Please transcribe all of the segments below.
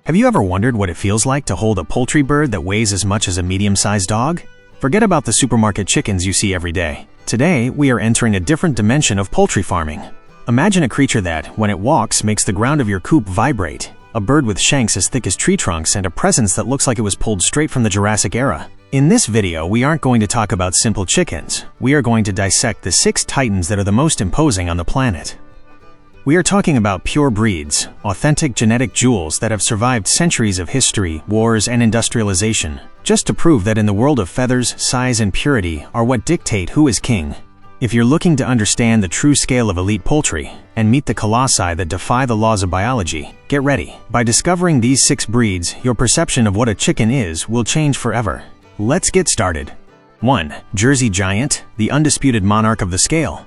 Have you ever wondered what it feels like to hold a poultry bird that weighs as much as a medium-sized dog? Forget about the supermarket chickens you see every day. Today, we are entering a different dimension of poultry farming. Imagine a creature that, when it walks, makes the ground of your coop vibrate. A bird with shanks as thick as tree trunks and a presence that looks like it was pulled straight from the Jurassic era. In this video, we aren't going to talk about simple chickens. We are going to dissect the 6 titans that are the most imposing on the planet. We are talking about pure breeds, authentic genetic jewels that have survived centuries of history, wars, and industrialization, just to prove that in the world of feathers, size, and purity are what dictate who is king. If you're looking to understand the true scale of elite poultry and meet the colossi that defy the laws of biology, get ready. By discovering these 6 breeds, your perception of what a chicken is will change forever. Let's get started. 1. Jersey Giant, the undisputed monarch of the scale.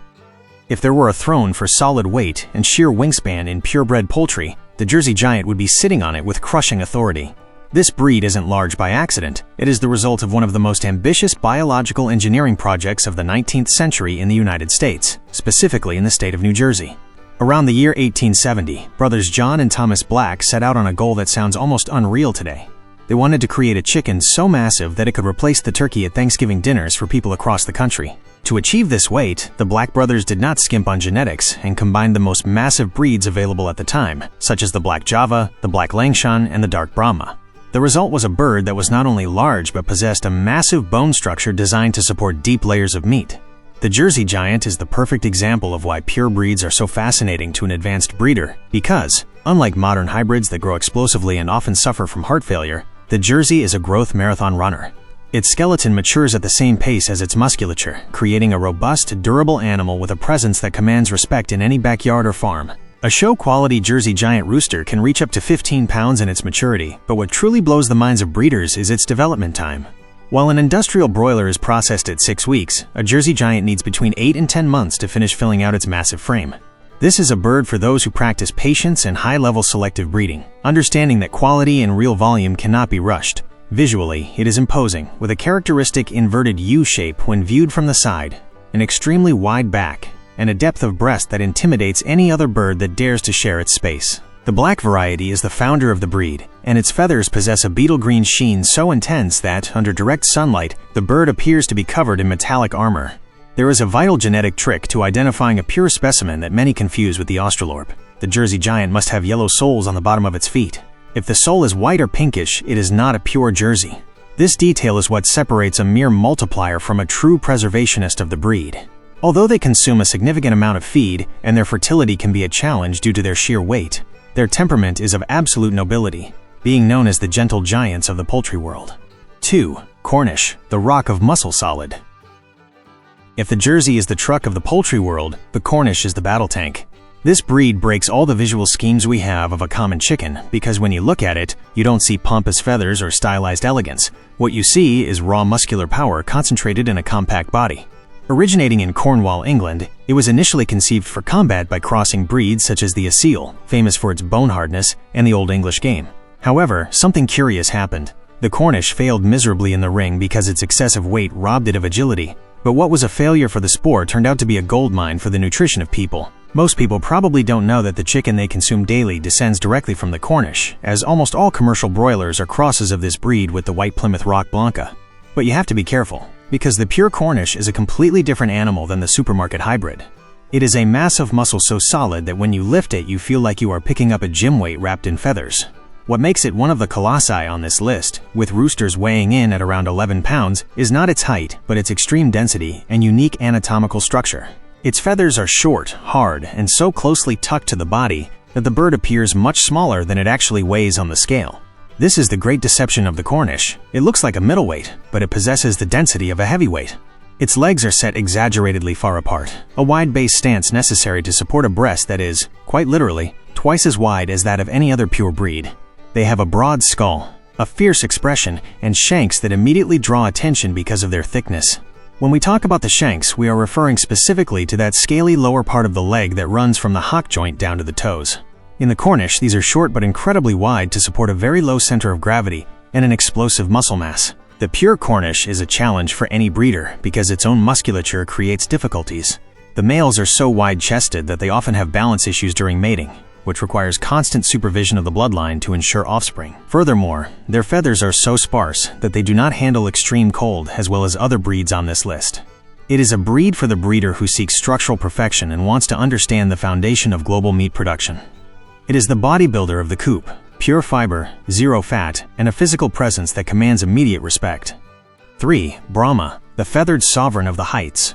If there were a throne for solid weight and sheer wingspan in purebred poultry, the Jersey Giant would be sitting on it with crushing authority. This breed isn't large by accident. It is the result of one of the most ambitious biological engineering projects of the 19th century in the United States, specifically in the state of New Jersey. Around the year 1870, brothers John and Thomas Black set out on a goal that sounds almost unreal today. They wanted to create a chicken so massive that it could replace the turkey at Thanksgiving dinners for people across the country. To achieve this weight, the Black brothers did not skimp on genetics and combined the most massive breeds available at the time, such as the Black Java, the Black Langshan, and the Dark Brahma. The result was a bird that was not only large but possessed a massive bone structure designed to support deep layers of meat. The Jersey Giant is the perfect example of why pure breeds are so fascinating to an advanced breeder, because, unlike modern hybrids that grow explosively and often suffer from heart failure, the Jersey is a growth marathon runner. Its skeleton matures at the same pace as its musculature, creating a robust, durable animal with a presence that commands respect in any backyard or farm. A show-quality Jersey Giant rooster can reach up to 15 pounds in its maturity, but what truly blows the minds of breeders is its development time. While an industrial broiler is processed at 6 weeks, a Jersey Giant needs between 8 and 10 months to finish filling out its massive frame. This is a bird for those who practice patience and high-level selective breeding, understanding that quality and real volume cannot be rushed. Visually, it is imposing, with a characteristic inverted U shape when viewed from the side, an extremely wide back, and a depth of breast that intimidates any other bird that dares to share its space. The black variety is the founder of the breed, and its feathers possess a beetle green sheen so intense that, under direct sunlight, the bird appears to be covered in metallic armor. There is a vital genetic trick to identifying a pure specimen that many confuse with the Australorp. The Jersey Giant must have yellow soles on the bottom of its feet. If the sole is white or pinkish, it is not a pure Jersey. This detail is what separates a mere multiplier from a true preservationist of the breed. Although they consume a significant amount of feed, and their fertility can be a challenge due to their sheer weight, their temperament is of absolute nobility, being known as the gentle giants of the poultry world. 2. Cornish, the rock of muscle solid. If the Jersey is the truck of the poultry world, the Cornish is the battle tank. This breed breaks all the visual schemes we have of a common chicken, because when you look at it, you don't see pompous feathers or stylized elegance. What you see is raw muscular power concentrated in a compact body. Originating in Cornwall, England, it was initially conceived for combat by crossing breeds such as the Asil, famous for its bone hardness, and the Old English game. However, something curious happened. The Cornish failed miserably in the ring because its excessive weight robbed it of agility. But what was a failure for the sport turned out to be a goldmine for the nutrition of people. Most people probably don't know that the chicken they consume daily descends directly from the Cornish, as almost all commercial broilers are crosses of this breed with the White Plymouth Rock Blanca. But you have to be careful, because the pure Cornish is a completely different animal than the supermarket hybrid. It is a mass of muscle so solid that when you lift it you feel like you are picking up a gym weight wrapped in feathers. What makes it one of the colossi on this list, with roosters weighing in at around 11 pounds, is not its height, but its extreme density and unique anatomical structure. Its feathers are short, hard, and so closely tucked to the body that the bird appears much smaller than it actually weighs on the scale. This is the great deception of the Cornish. It looks like a middleweight, but it possesses the density of a heavyweight. Its legs are set exaggeratedly far apart, a wide base stance necessary to support a breast that is, quite literally, twice as wide as that of any other pure breed. They have a broad skull, a fierce expression, and shanks that immediately draw attention because of their thickness. When we talk about the shanks, we are referring specifically to that scaly lower part of the leg that runs from the hock joint down to the toes. In the Cornish, these are short but incredibly wide to support a very low center of gravity and an explosive muscle mass. The pure Cornish is a challenge for any breeder because its own musculature creates difficulties. The males are so wide-chested that they often have balance issues during mating. which requires constant supervision of the bloodline to ensure offspring. Furthermore, their feathers are so sparse that they do not handle extreme cold as well as other breeds on this list. It is a breed for the breeder who seeks structural perfection and wants to understand the foundation of global meat production. It is the bodybuilder of the coop, pure fiber, zero fat, and a physical presence that commands immediate respect. 3. Brahma, the feathered sovereign of the heights.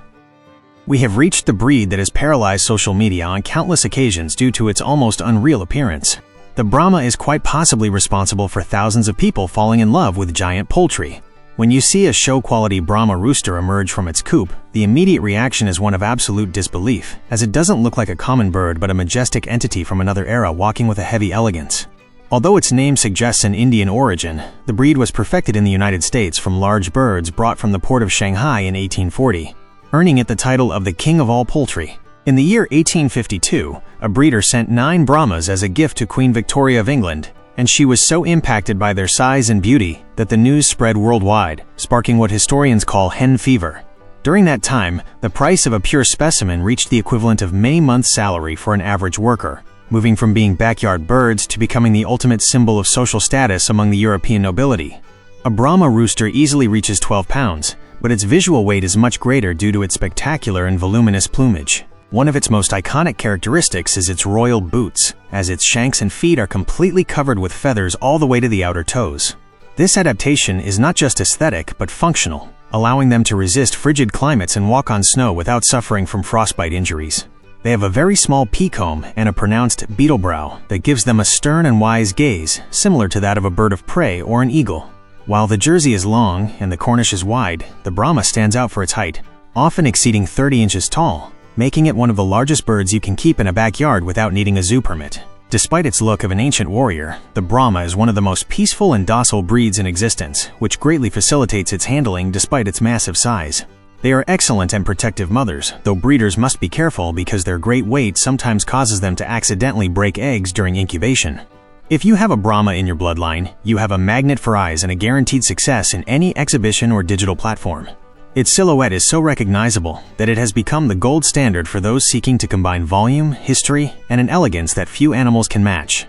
We have reached the breed that has paralyzed social media on countless occasions due to its almost unreal appearance. The Brahma is quite possibly responsible for thousands of people falling in love with giant poultry. When you see a show-quality Brahma rooster emerge from its coop, the immediate reaction is one of absolute disbelief, as it doesn't look like a common bird but a majestic entity from another era walking with a heavy elegance. Although its name suggests an Indian origin, the breed was perfected in the United States from large birds brought from the port of Shanghai in 1840, earning it the title of the King of all Poultry. In the year 1852, a breeder sent 9 Brahmas as a gift to Queen Victoria of England, and she was so impacted by their size and beauty that the news spread worldwide, sparking what historians call Hen Fever. During that time, the price of a pure specimen reached the equivalent of many months' salary for an average worker, moving from being backyard birds to becoming the ultimate symbol of social status among the European nobility. A Brahma rooster easily reaches 12 pounds, but its visual weight is much greater due to its spectacular and voluminous plumage. One of its most iconic characteristics is its royal boots, as its shanks and feet are completely covered with feathers all the way to the outer toes. This adaptation is not just aesthetic but functional, allowing them to resist frigid climates and walk on snow without suffering from frostbite injuries. They have a very small pea-comb and a pronounced beetle brow that gives them a stern and wise gaze, similar to that of a bird of prey or an eagle. While the Jersey is long and the Cornish is wide, the Brahma stands out for its height, often exceeding 30 inches tall, making it one of the largest birds you can keep in a backyard without needing a zoo permit. Despite its look of an ancient warrior, the Brahma is one of the most peaceful and docile breeds in existence, which greatly facilitates its handling despite its massive size. They are excellent and protective mothers, though breeders must be careful because their great weight sometimes causes them to accidentally break eggs during incubation. If you have a Brahma in your bloodline, you have a magnet for eyes and a guaranteed success in any exhibition or digital platform. Its silhouette is so recognizable that it has become the gold standard for those seeking to combine volume, history, and an elegance that few animals can match.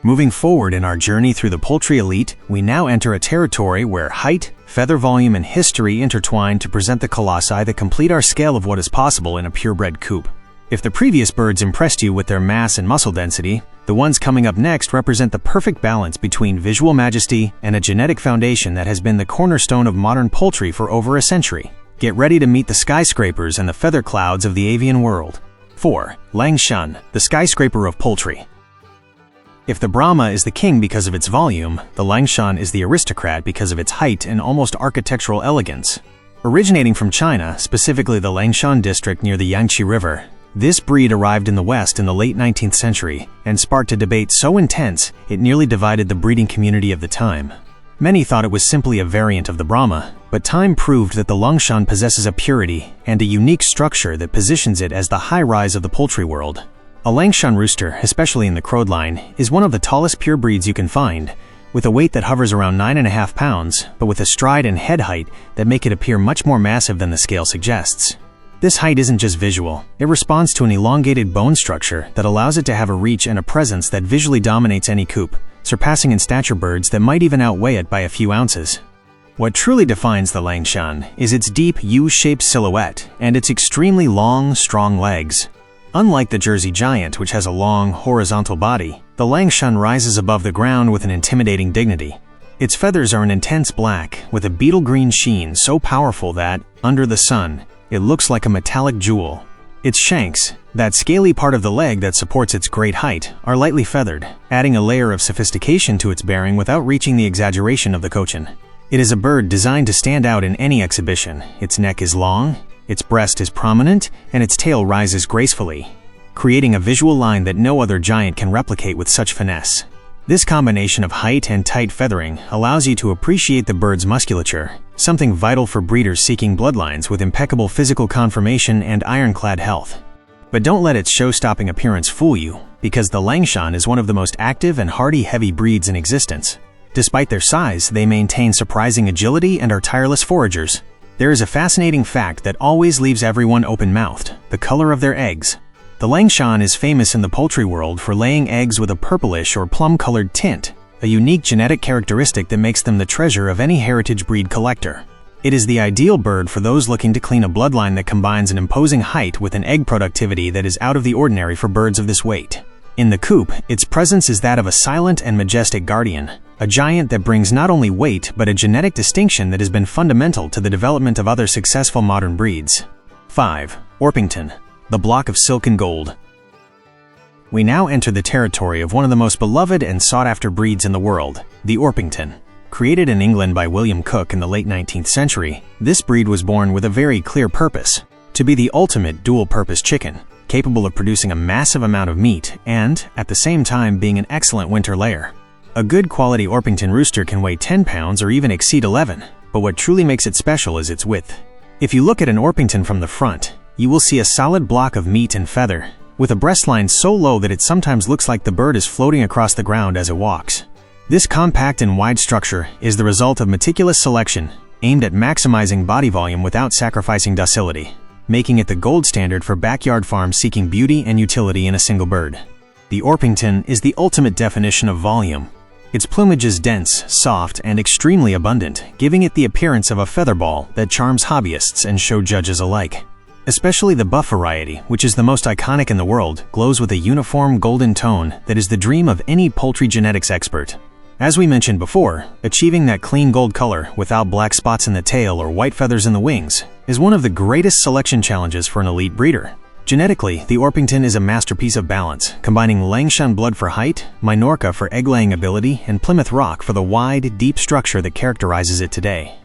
Moving forward in our journey through the poultry elite, we now enter a territory where height, feather volume, and history intertwine to present the colossi that complete our scale of what is possible in a purebred coop. If the previous birds impressed you with their mass and muscle density, the ones coming up next represent the perfect balance between visual majesty and a genetic foundation that has been the cornerstone of modern poultry for over a century. Get ready to meet the skyscrapers and the feather clouds of the avian world. 4. Langshan, the skyscraper of poultry. If the Brahma is the king because of its volume, the Langshan is the aristocrat because of its height and almost architectural elegance. Originating from China, specifically the Langshan district near the Yangtze River, this breed arrived in the West in the late 19th century and sparked a debate so intense it nearly divided the breeding community of the time. Many thought it was simply a variant of the Brahma, but time proved that the Langshan possesses a purity and a unique structure that positions it as the high rise of the poultry world. A Langshan rooster, especially in the Crowd line, is one of the tallest pure breeds you can find, with a weight that hovers around 9.5 pounds, but with a stride and head height that make it appear much more massive than the scale suggests. This height isn't just visual, it responds to an elongated bone structure that allows it to have a reach and a presence that visually dominates any coop, surpassing in stature birds that might even outweigh it by a few ounces. What truly defines the Langshan is its deep U-shaped silhouette and its extremely long, strong legs. Unlike the Jersey Giant, which has a long, horizontal body, the Langshan rises above the ground with an intimidating dignity. Its feathers are an intense black, with a beetle green sheen so powerful that, under the sun, it looks like a metallic jewel. Its shanks, that scaly part of the leg that supports its great height, are lightly feathered, adding a layer of sophistication to its bearing without reaching the exaggeration of the Cochin. It is a bird designed to stand out in any exhibition. Its neck is long, its breast is prominent, and its tail rises gracefully, creating a visual line that no other giant can replicate with such finesse. This combination of height and tight feathering allows you to appreciate the bird's musculature, something vital for breeders seeking bloodlines with impeccable physical conformation and ironclad health. But don't let its show-stopping appearance fool you, because the Langshan is one of the most active and hardy heavy breeds in existence. Despite their size, they maintain surprising agility and are tireless foragers. There is a fascinating fact that always leaves everyone open-mouthed: the color of their eggs. The Langshan is famous in the poultry world for laying eggs with a purplish or plum-colored tint, a unique genetic characteristic that makes them the treasure of any heritage breed collector. It is the ideal bird for those looking to clean a bloodline that combines an imposing height with an egg productivity that is out of the ordinary for birds of this weight. In the coop, its presence is that of a silent and majestic guardian, a giant that brings not only weight but a genetic distinction that has been fundamental to the development of other successful modern breeds. 5. Orpington, the block of silk and gold. We now enter the territory of one of the most beloved and sought-after breeds in the world, the Orpington. Created in England by William Cook in the late 19th century, this breed was born with a very clear purpose: to be the ultimate dual-purpose chicken, capable of producing a massive amount of meat and, at the same time, being an excellent winter layer. A good quality Orpington rooster can weigh 10 pounds or even exceed 11, but what truly makes it special is its width. If you look at an Orpington from the front, you will see a solid block of meat and feather, with a breastline so low that it sometimes looks like the bird is floating across the ground as it walks. This compact and wide structure is the result of meticulous selection, aimed at maximizing body volume without sacrificing docility, making it the gold standard for backyard farms seeking beauty and utility in a single bird. The Orpington is the ultimate definition of volume. Its plumage is dense, soft, and extremely abundant, giving it the appearance of a feather ball that charms hobbyists and show judges alike. Especially the buff variety, which is the most iconic in the world, glows with a uniform golden tone that is the dream of any poultry genetics expert. As we mentioned before, achieving that clean gold color without black spots in the tail or white feathers in the wings is one of the greatest selection challenges for an elite breeder. Genetically, the Orpington is a masterpiece of balance, combining Langshan blood for height, Minorca for egg-laying ability, and Plymouth Rock for the wide, deep structure that characterizes it today.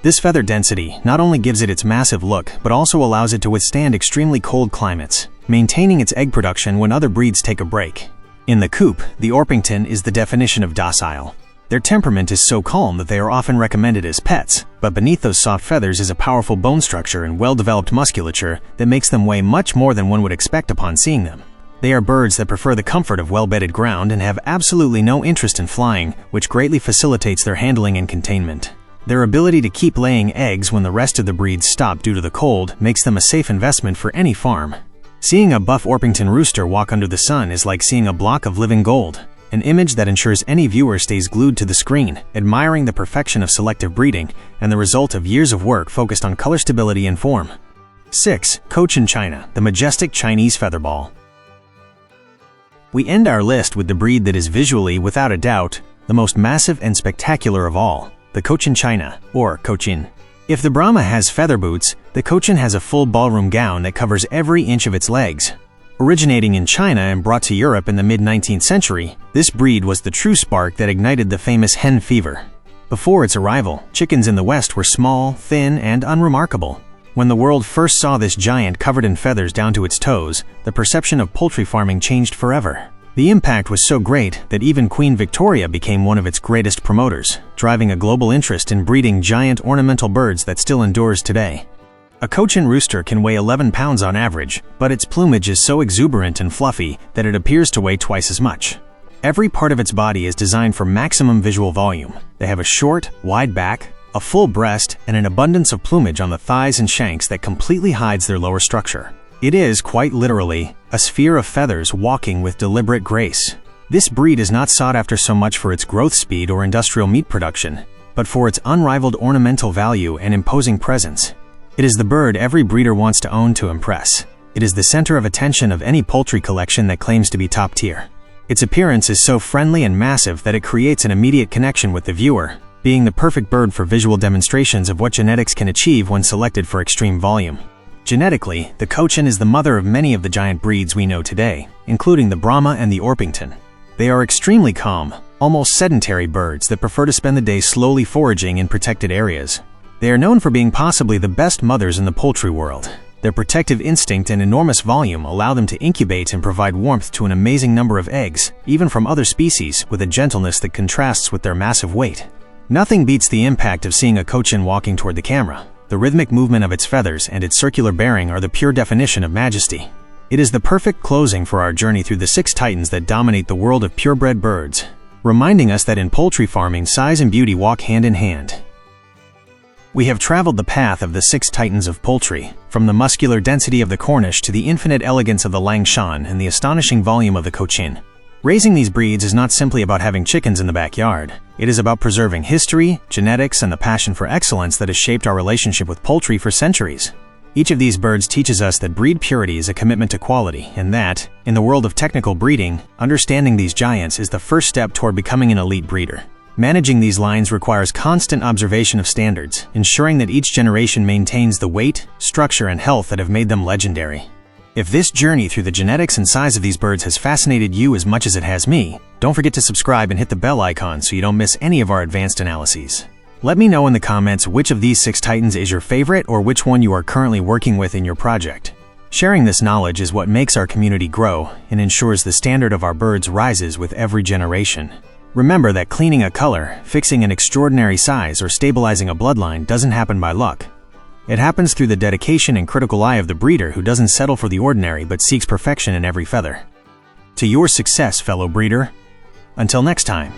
This feather density not only gives it its massive look, but also allows it to withstand extremely cold climates, maintaining its egg production when other breeds take a break. In the coop, the Orpington is the definition of docile. Their temperament is so calm that they are often recommended as pets, but beneath those soft feathers is a powerful bone structure and well-developed musculature that makes them weigh much more than one would expect upon seeing them. They are birds that prefer the comfort of well-bedded ground and have absolutely no interest in flying, which greatly facilitates their handling and containment. Their ability to keep laying eggs when the rest of the breeds stop due to the cold makes them a safe investment for any farm. Seeing a buff Orpington rooster walk under the sun is like seeing a block of living gold, an image that ensures any viewer stays glued to the screen, admiring the perfection of selective breeding and the result of years of work focused on color stability and form. 6. Cochin China, the majestic Chinese featherball. We end our list with the breed that is visually, without a doubt, the most massive and spectacular of all, the Cochin China, or Cochin. If the Brahma has feather boots, the Cochin has a full ballroom gown that covers every inch of its legs. Originating in China and brought to Europe in the mid-19th century, this breed was the true spark that ignited the famous Hen Fever. Before its arrival, chickens in the West were small, thin, and unremarkable. When the world first saw this giant covered in feathers down to its toes, the perception of poultry farming changed forever. The impact was so great that even Queen Victoria became one of its greatest promoters, driving a global interest in breeding giant ornamental birds that still endures today. A Cochin rooster can weigh 11 pounds on average, but its plumage is so exuberant and fluffy that it appears to weigh twice as much. Every part of its body is designed for maximum visual volume. They have a short, wide back, a full breast, and an abundance of plumage on the thighs and shanks that completely hides their lower structure. It is, quite literally, a sphere of feathers walking with deliberate grace. This breed is not sought after so much for its growth speed or industrial meat production, but for its unrivaled ornamental value and imposing presence. It is the bird every breeder wants to own to impress. It is the center of attention of any poultry collection that claims to be top tier. Its appearance is so friendly and massive that it creates an immediate connection with the viewer, being the perfect bird for visual demonstrations of what genetics can achieve when selected for extreme volume. Genetically, the Cochin is the mother of many of the giant breeds we know today, including the Brahma and the Orpington. They are extremely calm, almost sedentary birds that prefer to spend the day slowly foraging in protected areas. They are known for being possibly the best mothers in the poultry world. Their protective instinct and enormous volume allow them to incubate and provide warmth to an amazing number of eggs, even from other species, with a gentleness that contrasts with their massive weight. Nothing beats the impact of seeing a Cochin walking toward the camera. The rhythmic movement of its feathers and its circular bearing are the pure definition of majesty. It is the perfect closing for our journey through the 6 titans that dominate the world of purebred birds, reminding us that in poultry farming, size and beauty walk hand in hand. We have traveled the path of the 6 titans of poultry, from the muscular density of the Cornish to the infinite elegance of the Langshan and the astonishing volume of the Cochin. Raising these breeds is not simply about having chickens in the backyard. It is about preserving history, genetics, and the passion for excellence that has shaped our relationship with poultry for centuries. Each of these birds teaches us that breed purity is a commitment to quality, and that, in the world of technical breeding, understanding these giants is the first step toward becoming an elite breeder. Managing these lines requires constant observation of standards, ensuring that each generation maintains the weight, structure, and health that have made them legendary. If this journey through the genetics and size of these birds has fascinated you as much as it has me, don't forget to subscribe and hit the bell icon so you don't miss any of our advanced analyses. Let me know in the comments which of these 6 titans is your favorite or which one you are currently working with in your project. Sharing this knowledge is what makes our community grow and ensures the standard of our birds rises with every generation. Remember that cleaning a color, fixing an extraordinary size, or stabilizing a bloodline doesn't happen by luck. It happens through the dedication and critical eye of the breeder who doesn't settle for the ordinary but seeks perfection in every feather. To your success, fellow breeder. Until next time.